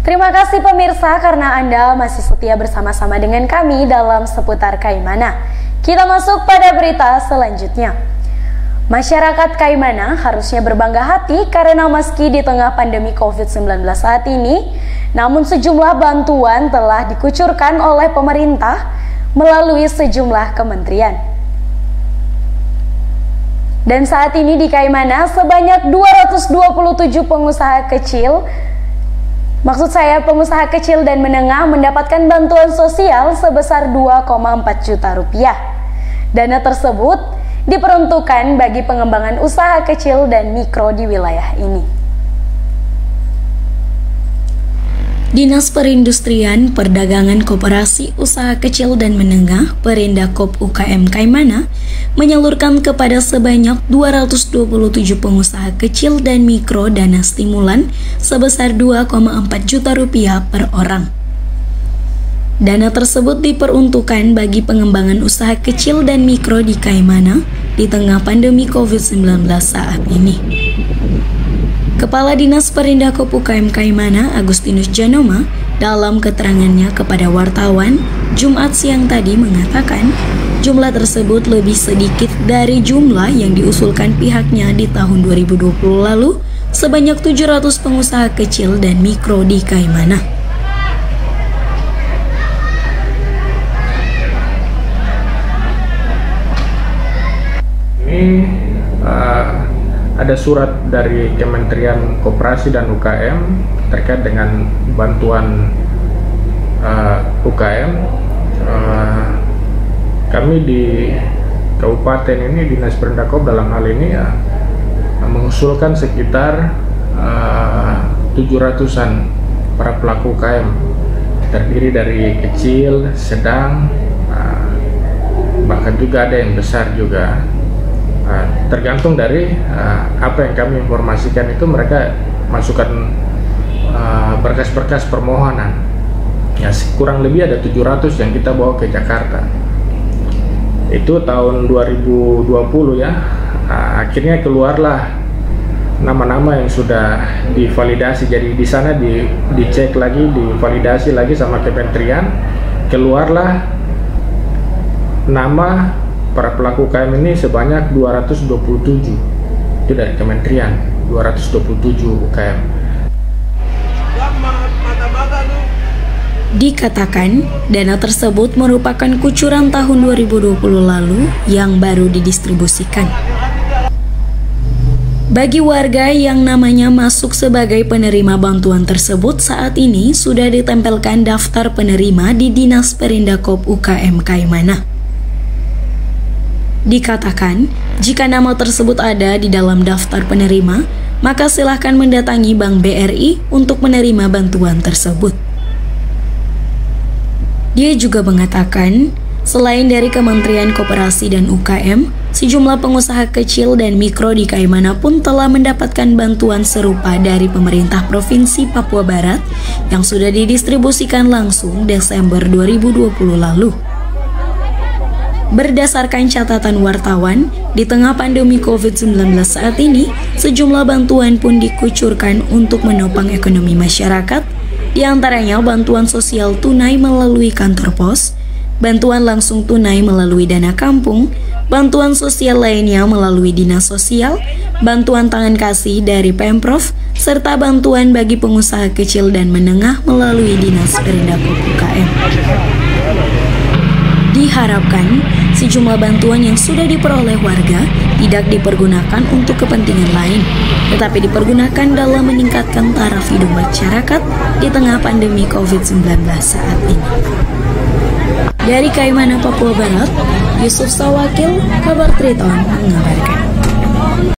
Terima kasih pemirsa karena Anda masih setia bersama-sama dengan kami dalam Seputar Kaimana. Kita masuk pada berita selanjutnya. Masyarakat Kaimana harusnya berbangga hati karena meski di tengah pandemi COVID-19 saat ini, namun sejumlah bantuan telah dikucurkan oleh pemerintah melalui sejumlah kementerian. Dan saat ini di Kaimana sebanyak 227 pengusaha kecil, pengusaha kecil dan menengah mendapatkan bantuan sosial sebesar 2,4 juta rupiah. Dana tersebut diperuntukkan bagi pengembangan usaha kecil dan mikro di wilayah ini. Dinas Perindustrian, Perdagangan, Koperasi, Usaha Kecil dan Menengah Perindakop UKM Kaimana menyalurkan kepada sebanyak 227 pengusaha kecil dan mikro dana stimulan sebesar 2,4 juta rupiah per orang. Dana tersebut diperuntukkan bagi pengembangan usaha kecil dan mikro di Kaimana di tengah pandemi COVID-19 saat ini. Kepala Dinas Perindakop UKM Kaimana, Agustinus Janoma, dalam keterangannya kepada wartawan Jumat siang tadi mengatakan jumlah tersebut lebih sedikit dari jumlah yang diusulkan pihaknya di tahun 2020 lalu sebanyak 700 pengusaha kecil dan mikro di Kaimana. Ada surat dari Kementerian Koperasi dan UKM terkait dengan bantuan UKM. Kami di kabupaten ini, Dinas Perindakop dalam hal ini mengusulkan sekitar 700-an para pelaku UKM, terdiri dari kecil, sedang, bahkan juga ada yang besar juga. Tergantung dari apa yang kami informasikan itu, mereka masukkan berkas-berkas permohonan. Ya, kurang lebih ada 700 yang kita bawa ke Jakarta. Itu tahun 2020 ya. Akhirnya keluarlah nama-nama yang sudah divalidasi. Jadi di sana dicek lagi, divalidasi lagi sama kementerian. Keluarlah nama para pelaku UKM ini sebanyak 227. Itu dari kementerian, 227 UKM. Dikatakan, dana tersebut merupakan kucuran tahun 2020 lalu yang baru didistribusikan. Bagi warga yang namanya masuk sebagai penerima bantuan tersebut, saat ini sudah ditempelkan daftar penerima di Dinas Perindakop UKM Kaimana. Dikatakan, jika nama tersebut ada di dalam daftar penerima, maka silahkan mendatangi Bank BRI untuk menerima bantuan tersebut. Dia juga mengatakan, selain dari Kementerian Koperasi dan UKM, sejumlah pengusaha kecil dan mikro di Kaimana pun telah mendapatkan bantuan serupa dari pemerintah Provinsi Papua Barat yang sudah didistribusikan langsung Desember 2020 lalu. Berdasarkan catatan wartawan, di tengah pandemi COVID-19 saat ini, sejumlah bantuan pun dikucurkan untuk menopang ekonomi masyarakat, di antaranya bantuan sosial tunai melalui kantor pos, bantuan langsung tunai melalui dana kampung, bantuan sosial lainnya melalui dinas sosial, bantuan tangan kasih dari Pemprov, serta bantuan bagi pengusaha kecil dan menengah melalui Dinas Perindakop UKM. Diharapkan, sejumlah bantuan yang sudah diperoleh warga tidak dipergunakan untuk kepentingan lain, tetapi dipergunakan dalam meningkatkan taraf hidup masyarakat di tengah pandemi COVID-19 saat ini. Dari Kaimana, Papua Barat, Yusuf Sawakil, Kabar Triton mengabarkan.